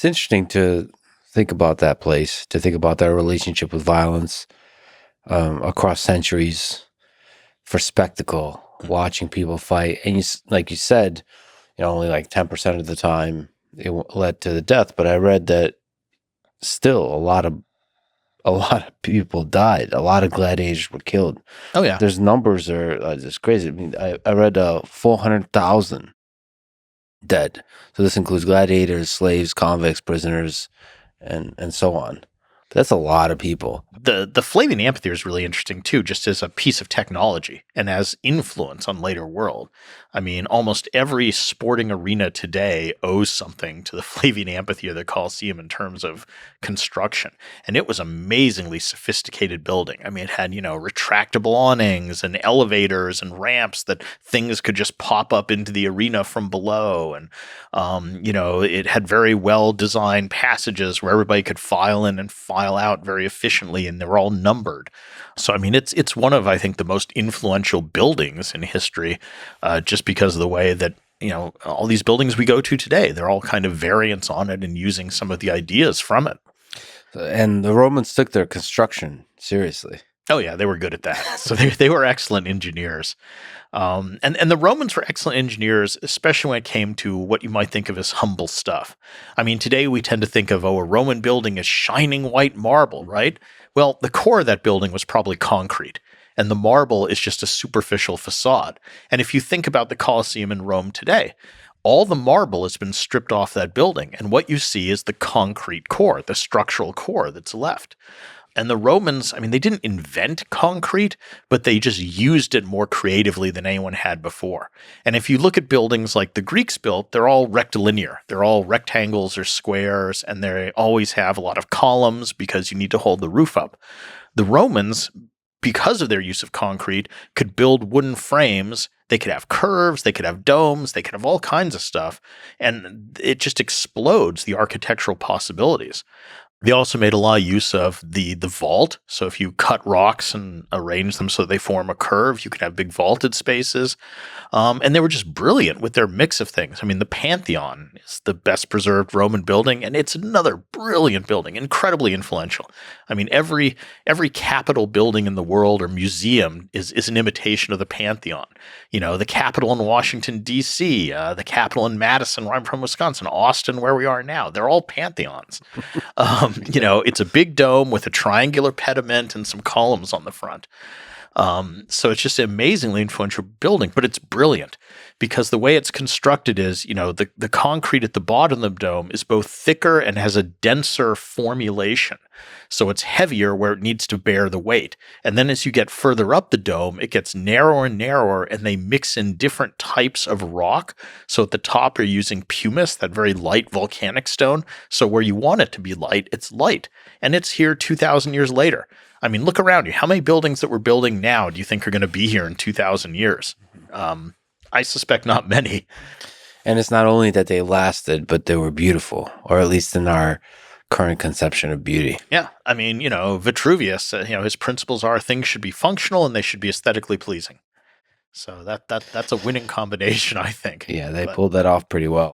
It's interesting to think about that place, to think about their relationship with violence across centuries for spectacle, watching people fight. And like you said, only like 10% of the time it led to the death. But I read that still a lot of people died. A lot of gladiators were killed. Oh yeah, there's numbers are just crazy. I mean, I read 400,000 dead. So this includes gladiators, slaves, convicts, prisoners, and so on. But that's a lot of people. the Flavian Amphitheater is really interesting too, just as a piece of technology and as influence on later world. I mean, almost every sporting arena today owes something to the Flavian Amphitheater, the Colosseum, in terms of construction. And it was amazingly sophisticated building. I mean, it had, retractable awnings and elevators and ramps that things could just pop up into the arena from below. And, it had very well designed passages where everybody could file in and file out very efficiently, and they were all numbered. So, I mean, it's one of, I think, the most influential buildings in history, just because of the way that, all these buildings we go to today, they're all kind of variants on it and using some of the ideas from it. And the Romans took their construction seriously. Oh yeah, they were good at that. So they were excellent engineers. And the Romans were excellent engineers, especially when it came to what you might think of as humble stuff. I mean, today we tend to think of, a Roman building as shining white marble, right? Well, the core of that building was probably concrete, and the marble is just a superficial facade. And if you think about the Colosseum in Rome today, all the marble has been stripped off that building, and what you see is the concrete core, the structural core that's left. And the Romans, I mean, they didn't invent concrete, but they just used it more creatively than anyone had before. And if you look at buildings like the Greeks built, they're all rectilinear. They're all rectangles or squares, and they always have a lot of columns because you need to hold the roof up. The Romans, because of their use of concrete, could build wooden frames. They could have curves, they could have domes, they could have all kinds of stuff. And it just explodes the architectural possibilities. They also made a lot of use of the vault. So if you cut rocks and arrange them so they form a curve, you can have big vaulted spaces. And they were just brilliant with their mix of things. I mean, the Pantheon is the best preserved Roman building, and it's another brilliant building, incredibly influential. I mean, every Capitol building in the world or museum is an imitation of the Pantheon. The Capitol in Washington, D.C., the Capitol in Madison, where I'm from, Wisconsin, Austin, where we are now, they're all Pantheons. It's a big dome with a triangular pediment and some columns on the front. So it's just an amazingly influential building, but it's brilliant because the way it's constructed is, the concrete at the bottom of the dome is both thicker and has a denser formulation. So it's heavier where it needs to bear the weight. And then as you get further up the dome, it gets narrower and narrower, and they mix in different types of rock. So at the top, you're using pumice, that very light volcanic stone. So where you want it to be light, it's light. And it's here 2,000 years later. I mean, look around you. How many buildings that we're building now do you think are going to be here in 2,000 years? I suspect not many. And it's not only that they lasted, but they were beautiful, or at least in our current conception of beauty. Yeah. I mean, Vitruvius, his principles are things should be functional and they should be aesthetically pleasing. So that's a winning combination, I think. Yeah, they pulled that off pretty well.